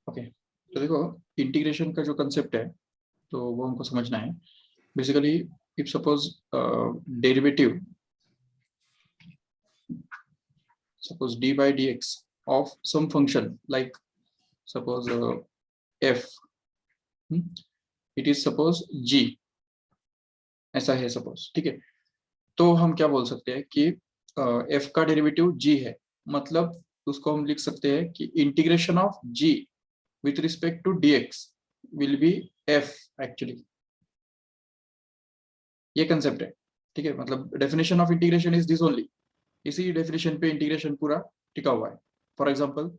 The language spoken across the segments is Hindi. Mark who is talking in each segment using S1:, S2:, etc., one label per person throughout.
S1: ओके, तो देखो इंटीग्रेशन का जो कंसेप्ट है तो वो हमको समझना है. Basically if suppose derivative, suppose d by dx of some function like suppose f, it is suppose g, ऐसा है सपोज. ठीक है, तो हम क्या बोल सकते हैं कि f का डेरिवेटिव g है, मतलब उसको हम लिख सकते हैं कि integration of g with respect to dx will be f actually. ये कंसेप्ट है. ठीक है, मतलब definition of integration is this only. इसी डेफिनेशन पे इंटीग्रेशन पूरा टिका हुआ है. For example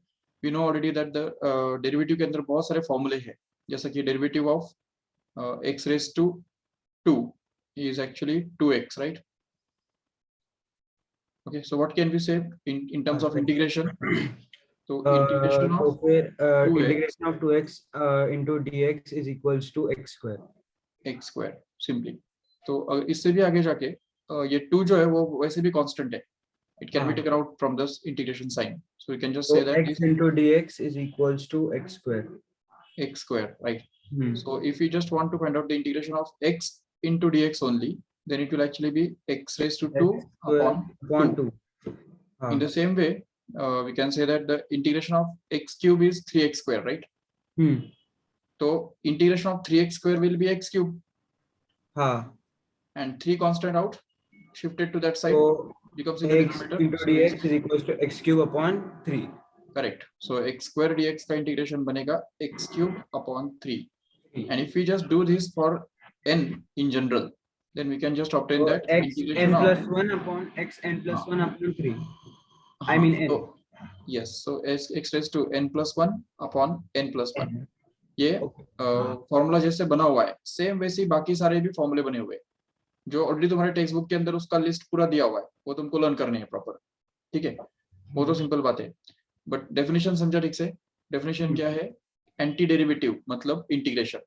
S1: we know already that the derivative के अंदर बहुत सारे फॉर्मूले हैं, जैसा कि derivative of x raise to 2 is actually 2x, right? Okay, so what can we say in terms of integration? So integration
S2: तो
S1: of
S2: फिर
S1: 2x
S2: integration of 2x into dx is equals to x square.
S1: x square simply. तो इससे भी आगे जाके ये 2 जो है वो वैसे भी कांस्टेंट है. It can be taken out from this integration sign. So we can just say that
S2: x into dx is equals to x square.
S1: X square, right? So if we just want to find out the integration of x into dx only, then it will actually be x raised to 2 upon 2. In the same way, we can say that the integration of x cube is 3x square, right? So integration of 3x square will be x cube. And 3 constant out, shifted to that side,
S2: so
S1: becomes in the
S2: x
S1: denominator.
S2: into
S1: So
S2: dx is equals to x cube upon 3.
S1: Correct. So x square dx का integration बनेगा x cube upon 3. And if we just do this for n in general, then we can just obtain that
S2: x
S1: integration
S2: n
S1: of
S2: plus 1 upon x n plus 1 upon 3. I mean n.
S1: So, yes, so x raised to n plus 1 upon n plus 1. ये फॉर्मूला जैसे बना हुआ है, सेम वैसे ही बाकी सारे भी फॉर्मूले बने हुए हैं जो ऑलरेडी तुम्हारे टेक्स्ट बुक के अंदर उसका लिस्ट पूरा दिया हुआ है, वो तुमको लर्न करने है प्रॉपर. ठीक है, वो तो सिंपल बात है. बट डेफिनेशन समझा ठीक से. डेफिनेशन क्या है? एंटी डेरिवेटिव मतलब इंटीग्रेशन.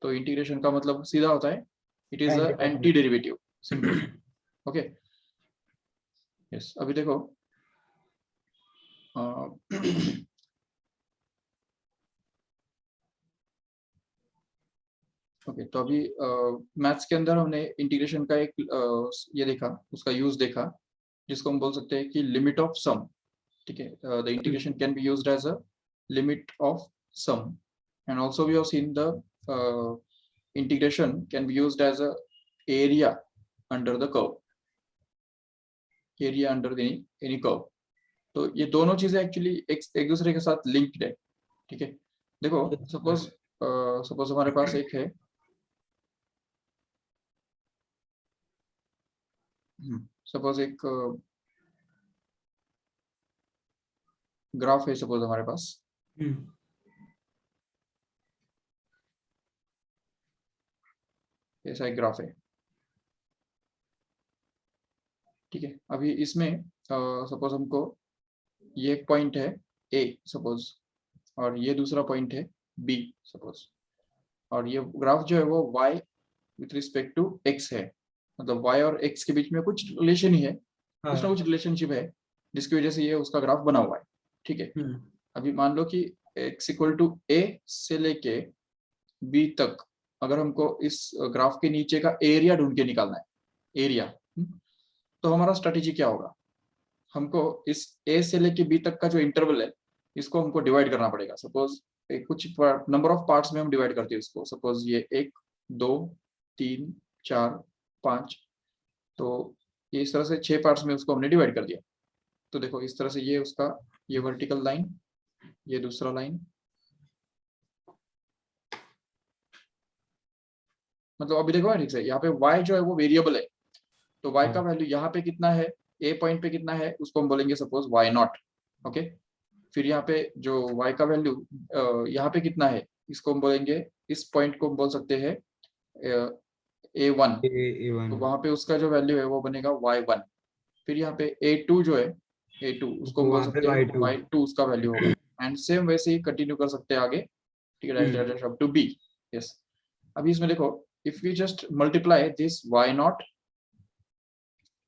S1: तो इंटीग्रेशन का मतलब सीधा होता है it is a anti derivative, simple. Okay, yes. अभी देखो ओके, तो अभी मैथ्स के अंदर हमने इंटीग्रेशन का एक ये देखा, उसका यूज देखा, जिसको हम बोल सकते हैं कि लिमिट ऑफ सम. ठीक है, the integration can be used as a limit of sum. And also we have seen the integration can be used as a area under the curve, area under any curve. तो ये दोनों चीजें एक्चुअली एक दूसरे के साथ लिंक्ड है. ठीक है, देखो सपोज हमारे पास एक है, सपोज एक ग्राफ है, सपोज हमारे पास ऐसा एक ग्राफ है. ठीक है, अभी इसमें सपोज हमको ये एक पॉइंट है ए सपोज, और ये दूसरा पॉइंट है बी सपोज, और ये ग्राफ जो है वो y with respect to x है. मतलब y और x के बीच में कुछ रिलेशन ही है, कुछ ना कुछ रिलेशनशिप है, जिसकी वजह से ये उसका ग्राफ बना हुआ है. ठीक है, अभी मान लो कि x इक्वल टू a से लेके b तक अगर हमको इस ग्राफ के नीचे का एरिया ढूंढ के निकालना है, एरिया, तो हमारा स्ट्रेटेजी क्या होगा? हमको इस a से लेके b तक का जो इंटरवल है, इसको हमको डिवाइड करना पड़ेगा. सपोज कुछ नंबर ऑफ पार्ट्स में हम डिवाइड करते हैं इसको. सपोज ये 1 2 3 4 5, तो ये इस तरह से 6 पार्ट्स में उसको हमने डिवाइड कर दिया. तो देखो इस तरह से ये उसका ये वर्टिकल लाइन, ये दूसरा लाइन, मतलब अभी देखो ठीक से यहाँ पे y जो है वो वेरिएबल है. तो y का वैल्यू यहाँ पे कितना है, a पॉइंट पे कितना है, उसको हम बोलेंगे सपोज y0. ओके, फिर यहाँ पे जो y का वैल्यू यहाँ पे कितना है, इसको हम बोलेंगे, इस पॉइंट को हम बोल सकते हैं a1. तो वहां पे उसका जो वैल्यू है वो बनेगा y1. फिर यहाँ पे a2 जो है, a2 उसको हम बोल सकते हैं y2 उसका वैल्यू होगा. एंड सेम वैसे ही कंटिन्यू कर सकते हैं आगे. ठीक है, अप टू b. यस, अभी इसमें देखो, if we just multiply this y0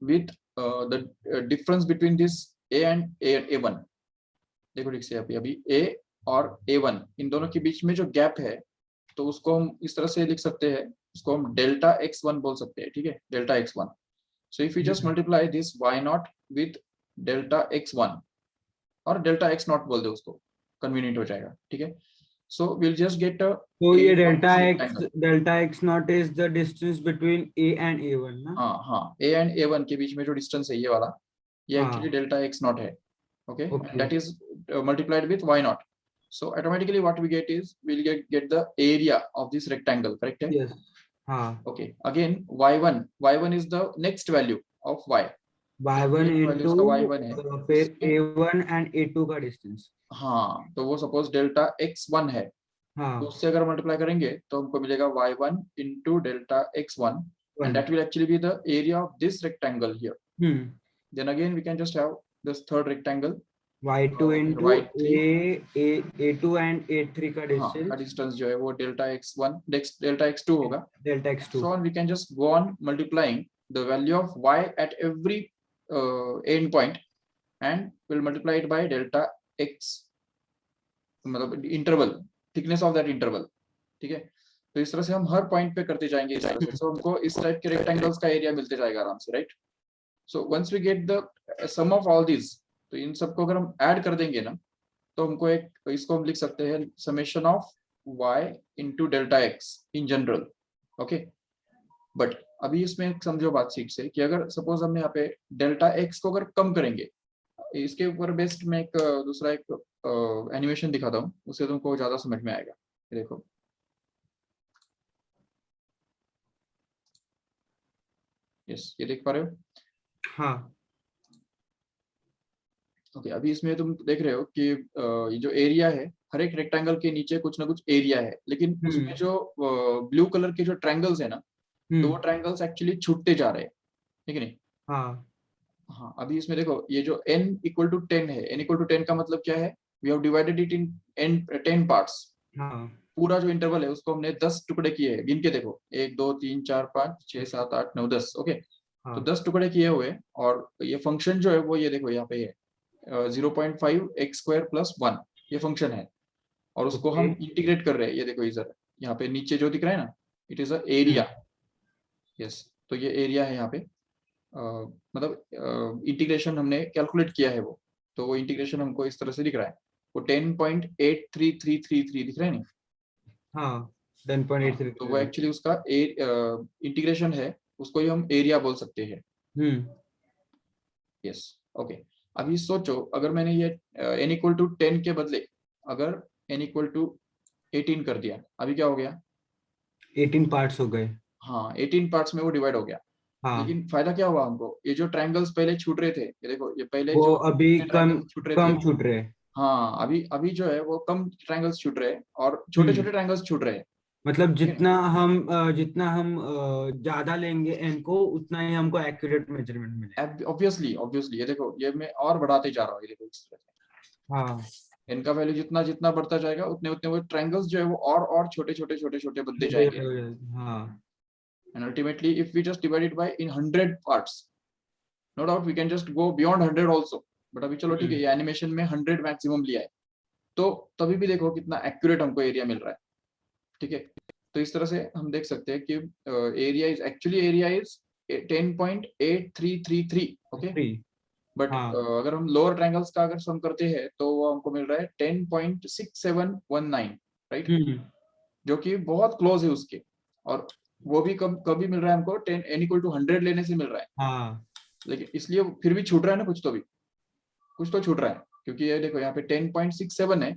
S1: with the difference between this A and A1, देखो ठीक से अभी A और A1 इन दोनों के बीच में जो गैप है, तो उसको हम इस तरह से लिख सकते हैं, उसको हम डेल्टा x1 बोल सकते हैं, ठीक है, delta x1. So if you just multiply this y0 with delta x1 और delta x0 बोल दे उसको, convenient हो जाएगा, ठीक है. So we'll just get a
S2: तो ये
S1: area of this rectangle.
S2: Delta x not is the distance between A and A1 ना?
S1: हाँ, A and A1 के बीच में जो डिस्टेंस है ये वाला, ये एक्चुअली डेल्टा x0 है, okay, and that is multiplied with y0. So automatically what we get is we'll get the area of this rectangle, correct?
S2: Yes. हाँ.
S1: Okay, again y1 is the next value of y.
S2: y1
S1: values का y1 है,
S2: into फिर A1 and A2 का डिस्टेंस.
S1: हाँ, तो वो सपोज डेल्टा x1 है, तो उससे अगर मल्टीप्लाई करेंगे तो हमको मिलेगा y1 into delta x1 and that will actually be the area of this rectangle here. Then again we can just have this third rectangle,
S2: y2 into A2 and A3 का
S1: का डिस्टेंस जो है वो डेल्टा x1 डेल्टा x2 होगा.
S2: Delta x2.
S1: So on we can just go on multiplying the value of y at every end point and we'll multiply it by delta x, मतलब interval, thickness of that interval, ठीक है. तो इस तरह से हम हर पॉइंट पे करते जाएंगे इस तरह से, so हमको इस टाइप के रेक्टेंगल्स का एरिया मिलते जाएगा आराम से, right. So once we get the sum of all this, तो इन सबको अगर हम ऐड कर देंगे ना, तो हमको एक, इसको हम लिख सकते हैं summation of y into delta x in general, okay. But अभी इसमें समझो बात ठीक से कि अगर सपोज हमने यहाँ पे डेल्टा x को अगर कम करेंगे, इसके ऊपर बेस्ड मैं एक दूसरा एक एनिमेशन दिखाता हूँ, उससे तुमको ज्यादा समझ में आएगा. देखो, यस, ये देख पा रहे हो?
S2: हाँ.
S1: ओके, अभी इसमें तुम देख रहे हो कि ये जो एरिया है, हर एक रेक्टेंगल के नीचे कुछ ना कुछ एरिया है, लेकिन उसमें जो ब्लू कलर के जो ट्रायंगल्स है ना, तो वो ट्रायंगल्स एक्चुअली छूटते जा रहे हैं, ठीक है नहीं? हाँ, अभी इसमें देखो, ये जो n इक्वल टू 10 है, n इक्वल टू 10 का मतलब क्या है? We have divided it in 10 parts. पूरा जो इंटरवल है उसको हमने 10 टुकड़े किए हैं, गिन के देखो, 1 2 3 4 5 6 7 8 9 10, ओके. तो 10 टुकड़े किए हुए, और ये फंक्शन जो है वो ये देखो यहाँ पे है 0.5 x स्क्वायर प्लस 1, ये फंक्शन है, और उसको हम इंटीग्रेट कर रहे हैं. ये देखो इधर यहाँ पे नीचे जो दिख रहा है ना, it is a area. Yes, तो ये एरिया है यहाँ पे, मतलब इंटीग्रेशन हमने कैलकुलेट किया है वो, तो वो इंटीग्रेशन हमको इस तरह से दिख रहा है, वो 10.83333 दिख रहा है नहीं?
S2: हाँ, 10.833.
S1: तो वो एक्चुअली उसका इंटीग्रेशन है, उसको ही हम एरिया बोल सकते हैं. Yes, okay. अभी सोचो, अगर मैंने ये n इक्वल टू 10 के बदले अगर n इक्वल टू 18 कर दिया, अभी क्या हो गया?
S2: 18 पार्ट्स हो गए. हाँ,
S1: 18 पार्ट्स में वो डिवाइड हो गया. लेकिन फायदा क्या हुआ हमको? ये जो ट्रायंगल्स पहले छूट रहे थे, ये देखो, ये पहले
S2: वो
S1: जो
S2: अभी कम
S1: छूट रहे हैं. हाँ, अभी जो है वो कम ट्रायंगल्स छूट रहे हैं और छोटे छोटे ट्रायंगल्स छूट रहे हैं.
S2: मतलब जितना हम ज्यादा लेंगे n को, उतना ही हमको एक्यूरेट मेजरमेंट मिलेगा.
S1: ऑब्वियसली ये देखो, ये मैं और बढ़ाते जा रहा हूँ, ये देखो इस तरह से. हाँ, n का वैल्यू जितना जितना बढ़ता जाएगा, उतने उतने वो ट्रायंगल्स जो है वो और छोटे छोटे बनते जाएंगे.
S2: हाँ.
S1: And ultimately, if we just divide it by in 100 parts, no doubt we can just go beyond 100 also. But अभी चलो ठीक है, ये एनिमेशन में 100 मैक्सिमम लिया है, तो तभी भी देखो कितना एक्यूरेट हमको एरिया मिल रहा है, ठीक है. तो इस तरह से हम देख सकते हैं कि एरिया इज 10.8333, ओके. बट अगर हम लोअर ट्रायंगल्स का अगर सम करते हैं, तो वो हमको मिल रहा है 10.6719, राइट, जो कि बहुत क्लोज है उसके. और वो भी कभी मिल रहा है हमको n इक्वल टू 100 लेने से मिल रहा है. हाँ. लेकिन इसलिए फिर भी छूट रहा है ना, कुछ तो छूट रहा है, क्योंकि ये देखो यहाँ पे 10.67 है,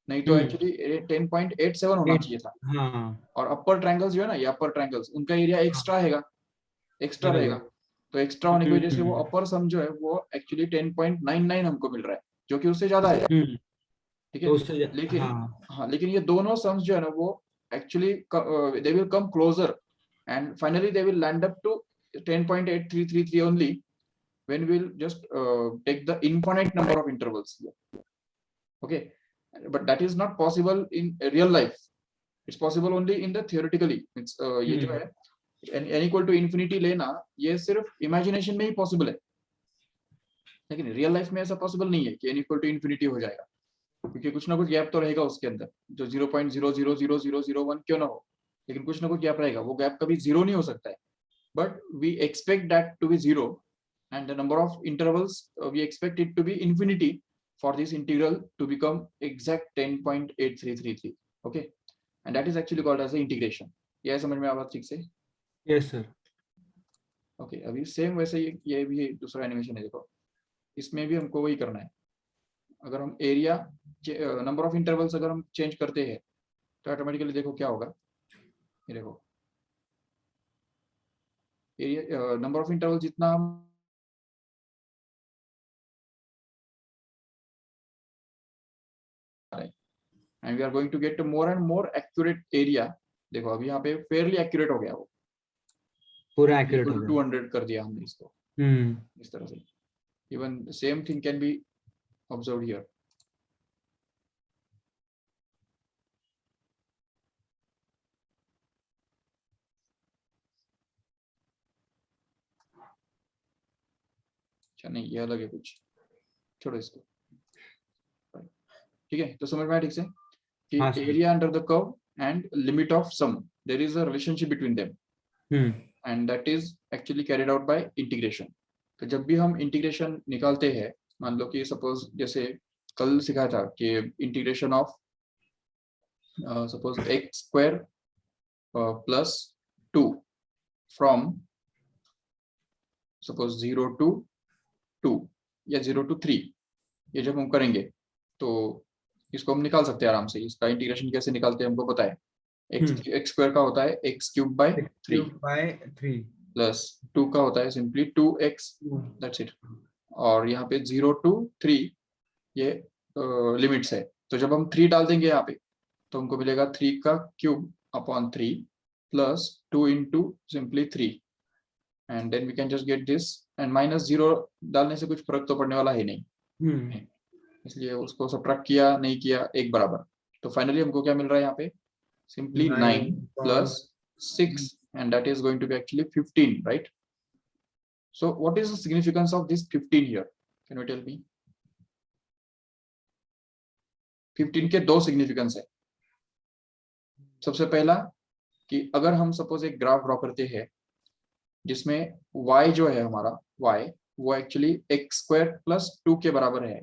S1: नहीं तो एक्चुअली 10.87 होना चाहिए था. हाँ. और अपर ट्रायंगल्स जो है ना, ये अपर ट्रायंगल्स, उनका एरिया एक्स्ट्रा रहेगा, तो एक्स्ट्रा होने की वजह से वो अपर सम जो है वो एक्चुअली 10.99 हमको मिल रहा है, जो कि उससे ज्यादा है, ठीक है. लेकिन ये दोनों सम्स जो है ना, वो actually they will come closer and finally they will land up to 10.8333 only when we'll just take the infinite number of intervals here. Okay, but that is not possible in real life. It's possible only in the theoretically. It's ये जो है n equal to infinity लेना, ये सिर्फ imagination में ही possible है लेकिन रियल लाइफ में ऐसा पॉसिबल नहीं है कि n इक्वल टू इन्फिनिटी हो जाएगा, क्योंकि कुछ ना कुछ गैप तो रहेगा उसके अंदर, जो 0.0000001 क्यों ना हो, लेकिन कुछ ना कुछ गैप रहेगा, वो गैप कभी जीरो नहीं हो सकता है, but we expect that to be zero, and the number of intervals we expect it to be infinity for this integral to become exact 10.8333. Okay, and that is actually called as the integration. यह समझ में आया ठीक से?
S2: Yes sir.
S1: ओके, अभी सेम वैसे ये भी दूसरा एनिमेशन है, देखो इसमें भी हमको वही करना है। अगर हम एरिया नंबर ऑफ इंटरवल्स अगर हम चेंज करते हैं तो ऑटोमेटिकली देखो क्या होगा, ये देखो एरिया नंबर ऑफ इंटरवल जितना हम and we are going to get a more and more accurate area। देखो अभी यहाँ पे फेयरली एक्यूरेट हो गया, वो
S2: पूरा एक्यूरेट हो गया।
S1: 200 कर दिया हमने इसको इस तरह से। Even same thing can be observe here. अच्छा नहीं, ये अलग है कुछ, छोड़ो इसको। ठीक है, तो समझ में आया ठीक से कि
S2: हाँ sir.
S1: Area under the curve and limit of sum, there is a relationship between them, and that is actually carried out by integration. तो जब भी हम इंटीग्रेशन निकालते हैं, मान लो कि सपोज जैसे कल सिखाया था कि integration of suppose x square plus 2 from suppose 0 to 2 या 0 to 3, ये जब हम करेंगे तो इसको हम निकाल सकते हैं आराम से। इसका इंटीग्रेशन कैसे निकालते हैं हमको पता है, एक्स स्क्वायर का होता है एक्स क्यूब बाय 3 प्लस 2 का होता है सिंपली 2x, दैट्स इट। और यहाँ पे 0 to 3 ये लिमिट्स है, तो जब हम 3 डाल देंगे यहाँ पे तो हमको मिलेगा 3 का cube upon 3 plus 2 into simply 3, and then we can just get this, and minus 0 डालने से कुछ फर्क तो पड़ने वाला है नहीं, इसलिए उसको सब्ट्रैक्ट किया नहीं किया एक बराबर। तो फाइनली हमको क्या मिल रहा है यहाँ पे, simply 9 plus 6, and that is going to be actually 15, right? So what is the significance of this 15 here? Can you tell me? 15 के दो सिग्निफिकेंस है। सबसे पहला कि अगर हम सपोज एक ग्राफ ड्रॉ करते हैं जिसमें y जो है हमारा y वो एक्चुअली एक्स स्क्वायर प्लस 2 के बराबर है,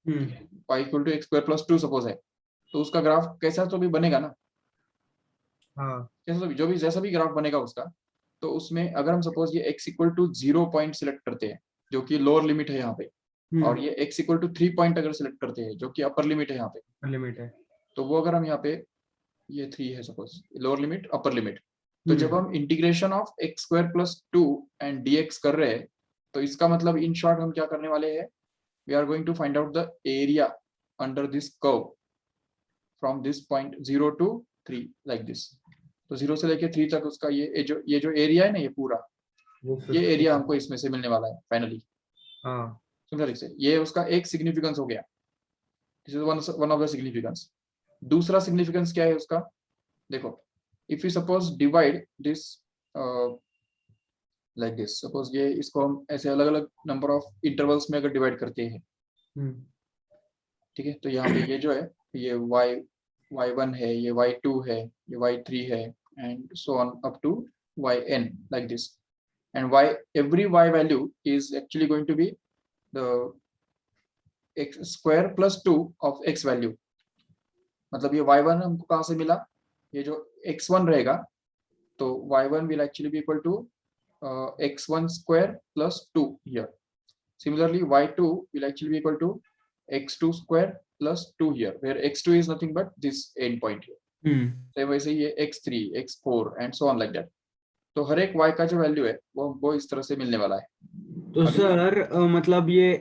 S1: y equal to x square plus 2 suppose है, तो उसका ग्राफ कैसा तो भी बनेगा ना, कैसा तो भी, जो भी जैसा भी ग्राफ बनेगा उसका, तो उसमें अगर हम सपोज ये x equal to 0 point select करते हैं जो कि लोअर लिमिट है यहाँ पे, और ये x इक्वल टू 3 पॉइंट अगर सिलेक्ट करते हैं जो कि अपर लिमिट है यहाँ पे,
S2: लिमिट है,
S1: तो वो अगर हम यहाँ पे ये 3 है suppose lower limit upper limit, तो जब हम integration of x square plus 2 and dx कर रहे हैं, तो इसका मतलब इन शॉर्ट हम क्या करने वाले हैं, we are going to find out the area under this curve from this point 0 to 3 like this. तो 0 से लेके 3 तक उसका ये जो एरिया है ना, ये पूरा ये एरिया हमको इसमें से मिलने वाला है फाइनली। समझा ठीक से, ये उसका एक सिग्निफिकेंस हो गया, this is one of the significance. दूसरा सिग्निफिकेंस क्या है उसका, देखो if you suppose divide this like this, suppose ये इसको हम ऐसे अलग अलग नंबर ऑफ इंटरवल्स में अगर डिवाइड करते हैं, ठीक है, तो यहाँ पे ये जो है ये y1 है, ये y2 है, ये y3 है, and so on up to yn like this, and every y value is actually going to be the x square plus 2 of x value। मतलब ये y1 हमको कहाँ से मिला, ये जो x1 रहेगा तो y1 will actually be equal to x1 square plus 2 here। Similarly y2 will actually be equal to x2 square plus 2 here, where x2 is nothing but this end point here। तो वैसे ये x3 x4 and so on like that। तो हर एक y का जो वैल्यू है वो हमको इस तरह से मिलने वाला है।
S2: तो सर मतलब ये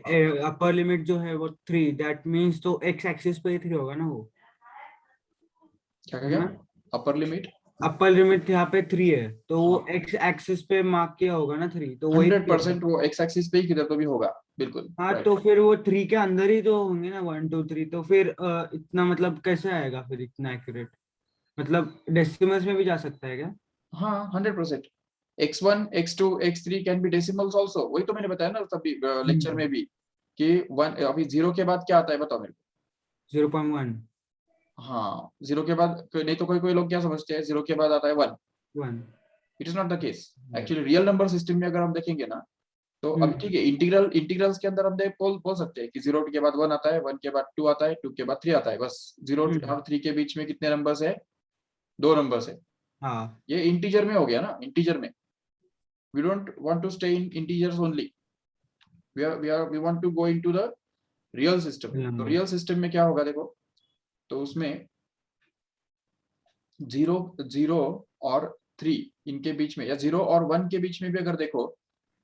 S2: अपर लिमिट जो है वो 3, दैट मींस तो x एक्सिस पे ही 3 होगा ना, वो
S1: क्या अपर लिमिट,
S2: अपर लिमिट यहाँ पे 3 है तो वो x एक्सिस पे मार्क किया होगा ना 3, तो वही
S1: 100% वो x एक्सिस पे ही किधर तो भी होगा बिल्कुल।
S2: हाँ तो फिर वो 3 के अंदर ही तो होंगे ना 1 2 3, तो फिर इतना मतलब कैसे आएगा फिर इतना एक्यूरेट, मतलब डेसिमल्स में भी जा सकता है क्या?
S1: हाँ 100%। x1 x2 x3 can be decimals also, वही तो मैंने बताया ना तभी लेक्चर में भी कि 1 अभी 0 के बाद क्या आता है बताओ मेरे को।
S2: 0.1
S1: हाँ 0 के बाद नहीं तो कोई कोई लोग क्या समझते हैं 0 के बाद आता है 1।
S2: 1
S1: it is not the case. Actually real number system में अगर हम देखेंगे ना तो अभी ठीक है इंटीग्रल्स के अंदर हम देख बोल सकते हैं कि 0 के बाद 1 आता है, 1 के बाद 2 आता है, 2 के बाद 3 आता है, बस 0 और 3 के बीच में कितने नंबर्स है, 2 नंबर्स है।
S2: हाँ
S1: ये इंटीजर में हो गया ना, इंटीजर में we don't want to stay in integers only, we want to go into the real system। तो रियल सिस्टम में क्या होगा देखो, तो उसमें 0 0 और 3 इनके बीच में या 0 और 1 के बीच में भी अगर देखो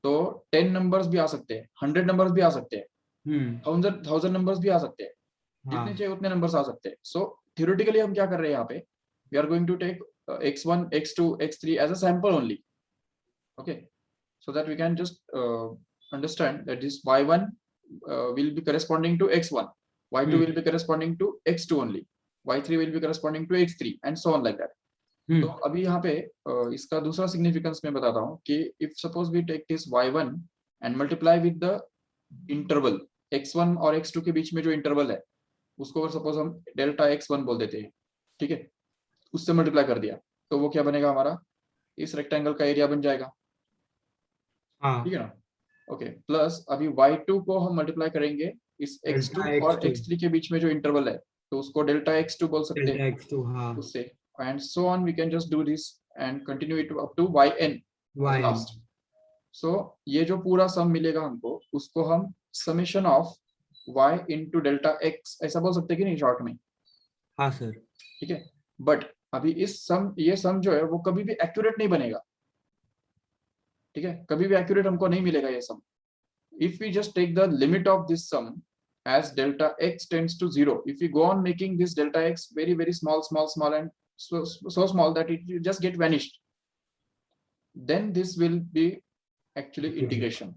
S1: तो 10 नंबर्स भी आ सकते हैं, 100 नंबर्स भी आ सकते हैं, 1000 नंबर्स भी आ सकते हैं, जितने चाहिए उतने नंबर्स आ सकते हैं। सो थियोरेटिकली हम क्या कर रहे हैं यहाँ पे, we are going to take x1 x2 x3 as a sample only, okay, so that we can just understand that this y1 will be corresponding to x1, y2 will be corresponding to x2 only, y3 will be corresponding to x3 and so on like that। तो अभी यहाँ पे इसका दूसरा सिग्निफिकेंस मैं बताता हूँ कि if suppose we take this y1 and multiply with the interval x1 और x2 के बीच में जो इंटरवल है उसको सपोज हम डेल्टा x1 बोल देते हैं, ठीक है, उससे मल्टीप्लाई कर दिया तो वो क्या बनेगा हमारा, इस रेक्टेंगल का एरिया बन जाएगा, ठीक है ना, ओके। प्लस अभी y2 को हम मल्टीप्लाई करेंगे इस x2 और x3 के बीच में जो इंटरवल है तो उसको डेल्टा x2 बोल सकते हैं, उससे and so on we can just do this and continue it up to yn last. So ये जो पूरा सम मिलेगा हमको उसको हम summation of y into delta x ऐसा बोल सकते हैं कि नहीं शॉर्ट में।
S2: हाँ सर,
S1: ठीक है, बट अभी ये सम जो है वो कभी भी एक्यूरेट नहीं बनेगा, ठीक है, कभी भी एक्यूरेट हमको नहीं मिलेगा ये सम। If we just take the limit of this sum as delta x tends to 0, if we go on making this delta x very small and so small that it will just get vanished, then this will be actually integration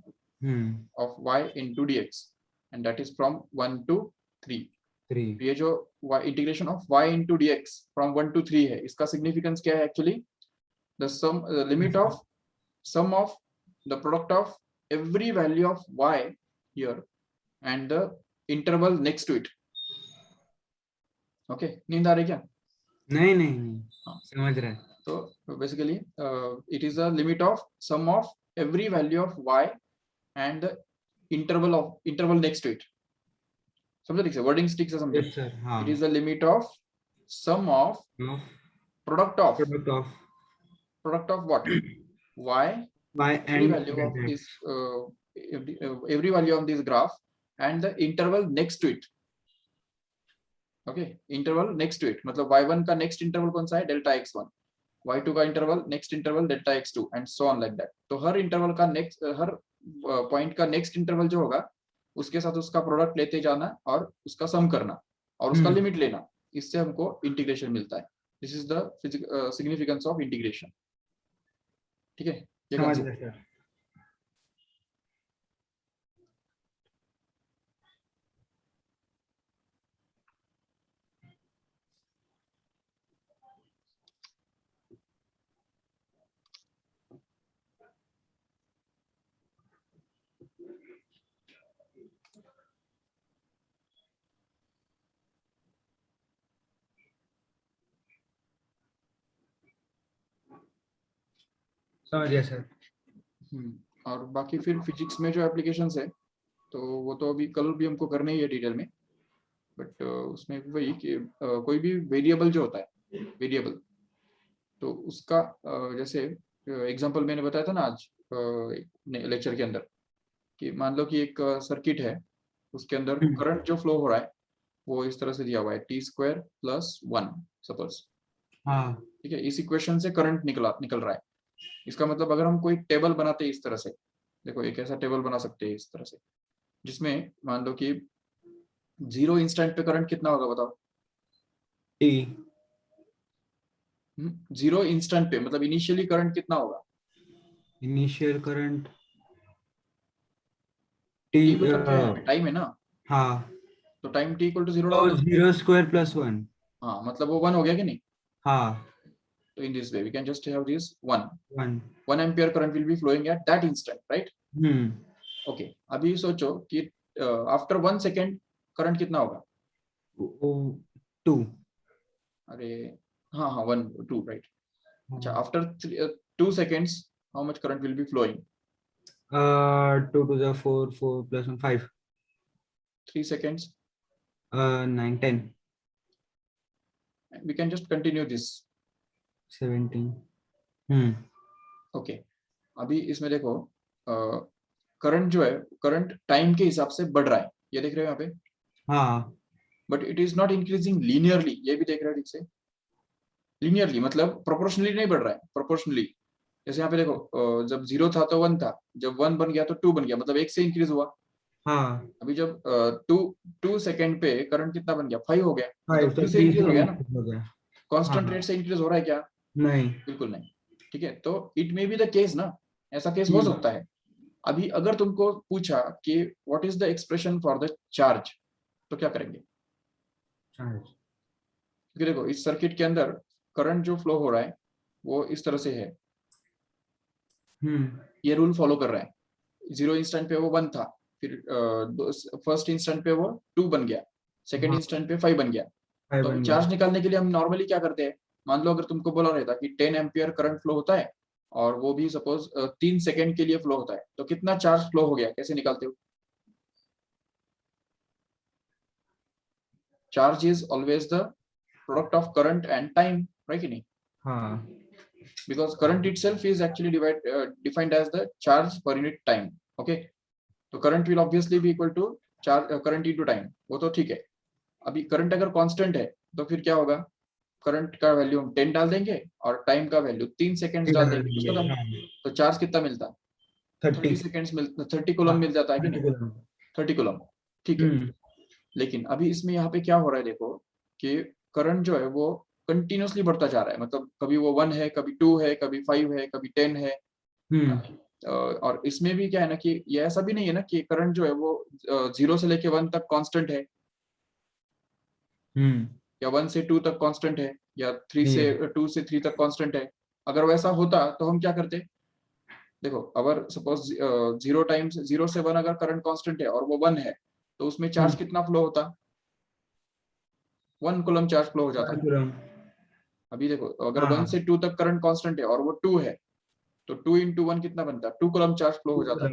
S1: of y into dx, and that is from 1 to 3। ये जो integration of y into dx from 1 to 3 है, इसका significance क्या है actually, the limit of sum of the product of every value of y here and the interval next to it। okay, नींद आ रही क्या?
S2: नहीं समझ रहे।
S1: तो basically it is a limit of sum of every value of y and the interval next to it। समझे ठीक से, वर्डिंग ठीक से समझे। it is the limit of sum of product of what, y every value of this every value of this graph and the interval next to it। Okay, interval next to it मतलब y1 का नेक्स्ट इंटरवल कौन सा है, डेल्टा x1, y2 का interval next interval delta x2 and so on like that. तो हर इंटरवल का नेक्स्ट, हर पॉइंट का नेक्स्ट इंटरवल जो होगा उसके साथ उसका प्रोडक्ट लेते जाना और उसका सम करना और उसका लिमिट लेना, इससे हमको इंटीग्रेशन मिलता है। This is the significance of integration. ठीक है, ये कंसेप्ट।
S2: समझ गया सर।
S1: और बाकी फिर फिजिक्स में जो एप्लीकेशंस है तो वो तो अभी कल भी हमको करने ही है डिटेल में, बट उसमें वही कि कोई भी वेरिएबल जो होता है वेरिएबल, तो उसका जैसे एग्जांपल मैंने बताया था ना आज लेक्चर के अंदर कि मान लो कि एक सर्किट है, उसके अंदर करंट जो फ्लो हो रहा है वो इस तरह से दिया हुआ है t² + 1 सपोज। हाँ, ठीक है, इस इक्वेशन से करंट निकल रहा है। इसका मतलब अगर हम कोई टेबल बनाते हैं इस तरह से, देखो एक ऐसा टेबल बना सकते हैं इस तरह से जिसमें मान लो कि 0 इंस्टेंट पे करंट कितना होगा बताओ,
S2: t
S1: 0 इंस्टेंट पे मतलब इनिशियली करंट कितना होगा,
S2: इनिशियल करंट
S1: t मतलब क्या है, टाइम है ना।
S2: हाँ,
S1: तो टाइम t = 0
S2: तो 0² + 1।
S1: हाँ मतलब वो 1 हो गया कि नहीं।
S2: हाँ
S1: So in this way we can just have this 1
S2: 1.
S1: ampere current will be flowing at that instant, right? Okay, अभी सोचो कि after 1 second current कितना होगा?
S2: 2.
S1: अरे हाँ हाँ 1 2 right. अच्छा, after 2 seconds how much current will be flowing?
S2: 2 to the 4, 4 plus 1, 5.
S1: 3 seconds.
S2: 9, 10,
S1: We can just continue this.
S2: 17.
S1: Okay, अभी इसमें देखो करंट जो है करंट टाइम के हिसाब से बढ़ रहा है, ये देख रहे हो यहाँ पे?
S2: हाँ.
S1: But it is not increasing linearly, ये भी देख रहे हो ठीक से? लीनियरली मतलब प्रोपोर्शनली नहीं बढ़ रहा है, प्रोपोर्शनली। जैसे यहाँ पे देखो जब 0 था तो 1 था, जब 1 बन गया तो 2 बन गया, मतलब 1 से इंक्रीज हुआ।
S2: हाँ.
S1: अभी जब 2 सेकंड पे करंट कितना बन गया? 5 हो गया,
S2: 5
S1: मतलब
S2: तो
S1: 3 से इंक्रीज हो गया ना।
S2: हो गया।
S1: कांस्टेंट
S2: हाँ.
S1: रेट से इंक्रीज हो रहा है क्या?
S2: नहीं.
S1: बिल्कुल नहीं। ठीक है, तो it may be the case ना, ऐसा केस हो सकता है। अभी अगर तुमको पूछा कि what is the expression for the charge, तो क्या करेंगे? क्योंकि देखो इस सर्किट के अंदर करंट जो फ्लो हो रहा है वो इस तरह से है, ये रूल फॉलो कर रहा है। 0 इंस्टेंट पे वो 1 था, फिर फर्स्ट इंस्टेंट पे वो 2 बन गया, सेकंड इंस्टेंट पे 5 बन गया। तो चार्ज निकालने के लिए हम नॉर्मली क्या करते हैं? मान लो अगर तुमको बोला रहता कि 10 एम्पियर करंट फ्लो होता है और वो भी सपोज 3 सेकंड के लिए फ्लो होता है, तो कितना चार्ज फ्लो हो गया, कैसे निकालते हो? Charge is always the product of current and time, right कि नहीं?
S2: हाँ.
S1: Because current itself is actually defined as the charge per unit time. Okay, तो current will obviously be equal to charge current into time, वो तो ठीक है। अभी करंट अगर कांस्टेंट है तो फिर क्या होगा? करंट का वैल्यू हम 10 डाल देंगे और टाइम का वैल्यू 3 सेकंड्स डाल देंगे, तो खत्म। तो चार्ज कितना मिलता? 30 सेकंड्स मिलता, 30 कूलम मिल जाता है कि नहीं? 30 कूलम, ठीक है। लेकिन अभी इसमें यहाँ पे क्या हो रहा है देखो कि करंट जो है वो कंटिन्यूअसली बढ़ता जा रहा है, मतलब कभी वो 1 है, कभी 2 है, कभी 5 है, कभी 10 है। और इसमें भी क्या है ना कि ये ऐसा भी नहीं है ना कि करंट जो है वो 0 से लेके 1 तक कांस्टेंट है, या 1 से 2 तक कांस्टेंट है, या 2 से 3 तक कांस्टेंट है। अगर वैसा होता तो हम क्या करते? देखो अगर सपोज 0 टाइम्स 0 से 1 अगर करंट कांस्टेंट है और वो 1 है, तो उसमें चार्ज कितना फ्लो होता? 1 कूलम चार्ज फ्लो हो जाता। अभी देखो अगर 1 से 2 तक करंट कांस्टेंट है और वो 2 है, तो 2 into 1 कितना बनता? 2 कूलम चार्ज फ्लो हो जाता।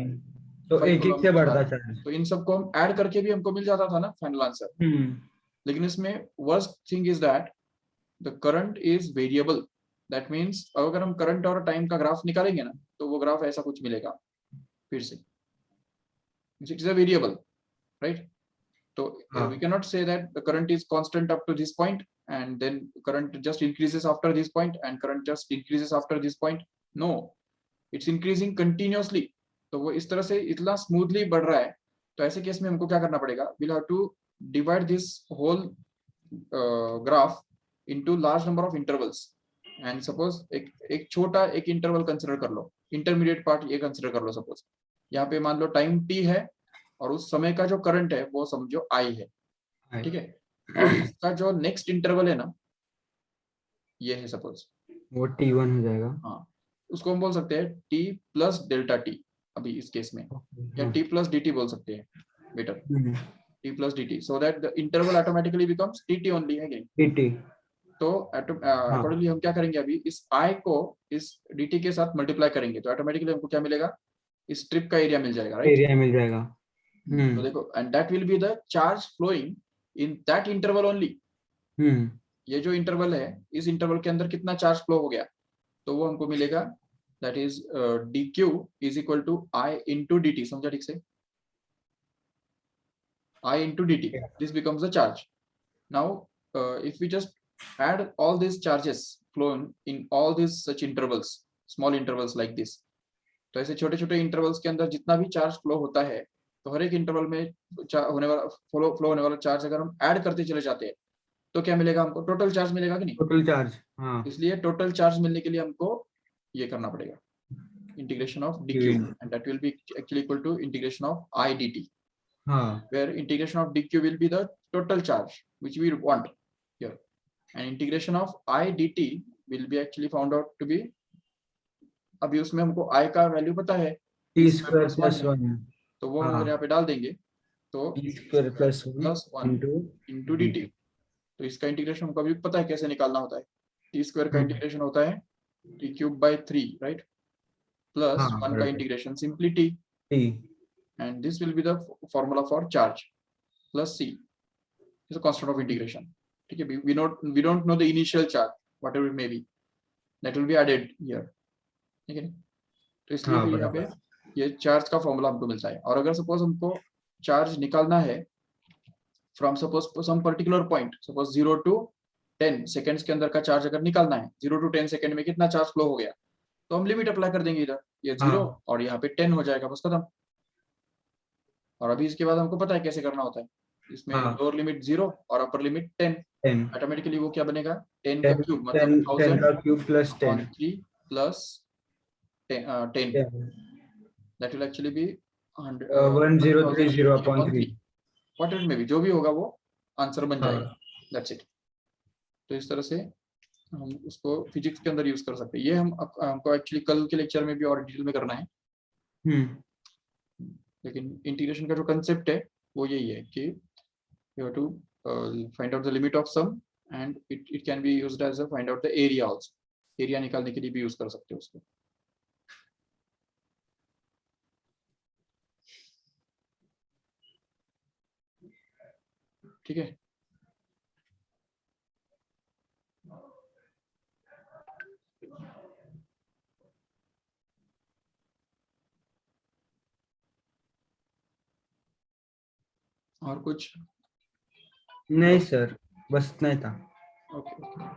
S2: तो
S1: 5
S2: एक से बढ़ता
S1: चार्ज।
S2: चार्ज।
S1: तो इन सबको हम ऐड करके भी हमको मिल जाता था ना फाइनल आंसर। लेकिन इसमें worst thing is that the current is variable. That means अगर हम करंट और टाइम का ग्राफ निकालेंगे ना, तो वो ग्राफ ऐसा कुछ मिलेगा फिर से। It is a variable, right? So we cannot say that the current is constant up to this point and then current just increases after this point and current just increases after this point. No, it's increasing continuously. तो वो इस तरह से इतना स्मूथली बढ़ रहा है। तो ऐसे केस में हमको क्या करना पड़ेगा? We'll have to divide this whole graph into large number of intervals. And suppose एक छोटा एक इंटरवल कंसिडर कर लो, इंटरमीडिएट पार्ट ये कंसिडर कर लो। सपोज यहाँ पे मान लो टाइम t है और उस समय का जो करंट है वो समझो I है, ठीक है? और इसका जो नेक्स्ट इंटरवल है ना, ये है सपोज,
S2: वो T1 हो जाएगा।
S1: हाँ, उसको हम बोल सकते हैं t प्लस डेल्टा टी अभी इस केस में, या t प्लस dt बोल सकते हैं better, t plus dt, so that the interval automatically becomes tt only है
S2: dt।
S1: तो अकॉर्डिंगली हम क्या करेंगे? अभी इस I को इस dt के साथ मल्टीप्लाई करेंगे तो ऑटोमेटिकली हमको क्या मिलेगा? इस स्ट्रिप का एरिया मिल जाएगा, राइट?
S2: एरिया मिल जाएगा।
S1: तो देखो and that will be the charge flowing in that interval only. ये जो इंटरवल है, इस इंटरवल के अंदर कितना चार्ज फ्लो हो गया, तो वो हमको मिलेगा that is dq is equal to I into dt। समझा ठीक से? I into dt, this becomes the charge. Now if we just add all these charges flown in all these such intervals, small intervals like this, तो ऐसे छोटे छोटे इंटरवल्स के अंदर जितना भी चार्ज फ्लो होता है, तो हर एक इंटरवल में होने वाला फ्लो होने वाला चार्ज अगर हम ऐड करते चले जाते हैं तो क्या मिलेगा हमको? टोटल चार्ज मिलेगा कि नहीं?
S2: टोटल चार्ज, हाँ।
S1: इसलिए टोटल चार्ज मिलने के लिए हमको ये करना पड़ेगा, integration of dq, and that will be actually equal to integration of I dt,
S2: हाँ।
S1: where integration of dq will be the total charge which we want here. and integration of I dt will be actually found out to be, अभी उसमें हमको I का वैल्यू पता है
S2: t
S1: t
S2: square
S1: square
S2: plus
S1: +1 है,
S2: 1
S1: तो वो हम अगर यहाँ पे डाल देंगे तो
S2: t square plus 1
S1: +1
S2: into
S1: dt। तो इसका इंटीग्रेशन हमको अभी पता है कैसे निकालना होता है। टी स्क्वायर का इंटीग्रेशन होता है t³/3, राइट, प्लस
S2: हाँ
S1: 1 का
S2: बराबर
S1: integration simply t,
S2: t
S1: and this will be the formula for charge, plus c is a constant of integration। ठीक है, we don't know the initial charge whatever it may be, that will be added here, ठीक है। तो इसलिए
S2: हाँ
S1: फिर यहाँ पे
S2: बराबर
S1: ये चार्ज का फॉर्मूला हमको मिलता है। और अगर सपोज हमको चार्ज निकालना है from suppose some particular point, suppose 0 to 10 seconds के अंदर का चार्ज अगर निकालना है, 0 to 10 सेकेंड में कितना चार्ज फ्लो हो गया, तो हम लिमिट अप्लाई कर देंगे इधर, ये 0
S2: हाँ
S1: और यहाँ पे 10 हो जाएगा, बस खत्म। और अभी इसके बाद हमको पता है कैसे करना होता है, इसमें
S2: हाँ
S1: लोअर लिमिट 0 और अपर लिमिट 10,
S2: 10
S1: ऑटोमेटिकली वो क्या बनेगा 10 का
S2: 10
S1: क्यूब मतलब
S2: 10 का cube plus 10
S1: 1000 3 plus 10, that will actually be
S2: 1030 upon 3
S1: what it may be, जो भी होगा वो आंसर बन
S2: हाँ
S1: जाएगा, दैट्स इट। तो इस तरह से हम उसको फिजिक्स के अंदर यूज कर सकते हैं। ये हमको एक्चुअली कल के लेक्चर में भी और डिटेल में करना है, लेकिन इंटीग्रेशन का जो कंसेप्ट है वो यही है कि you have to find out the limit of sum and it can be used as a find out the area also, area निकालने के लिए भी यूज कर सकते हो उसको। ठीक है, और कुछ?
S2: नहीं सर, बस इतना ही था।
S1: Okay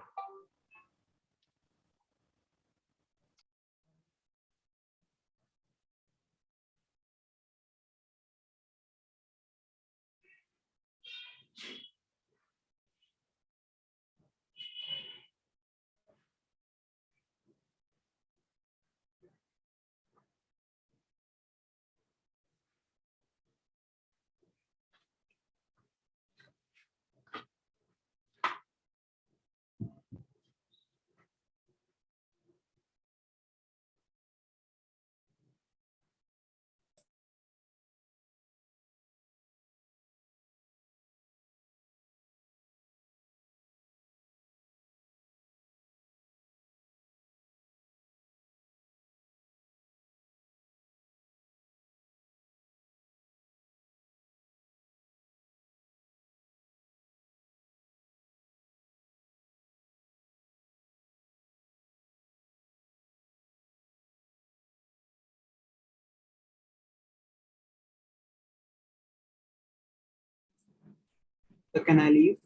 S2: So can I leave?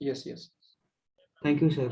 S1: Yes yes
S2: Thank you, sir.